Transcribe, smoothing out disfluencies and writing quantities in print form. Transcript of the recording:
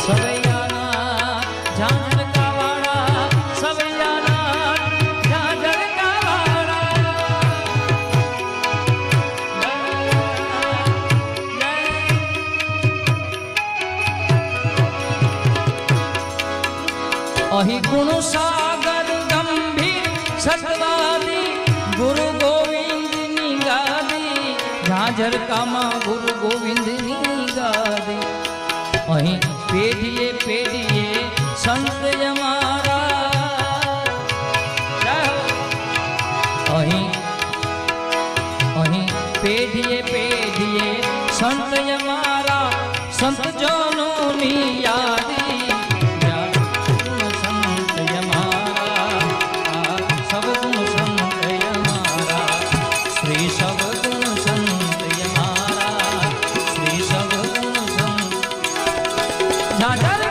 સવૈયાના ઝાંઝર કાવાળા, સવૈયાના ઝાંઝર કાવાળા. અહીં ગુણ સાગર ગંભીર સતવાદી ગુરુ ગોવિંદની ગાદી, ઝાંઝર કામાં ગુરુ ગોવિંદની ગાદી. અહીં પેઢીએ પેઢીએ સંત અમારા, અહીં અહીં પેઢીએ પેઢીએ સંત અમારા, સંતજનોની યાદી. સંત અમારા સબગુણ સંત અમારા, શ્રી સબગુણ સંત અમારા, શ્રી સબગુણ સંત. ઝાઝર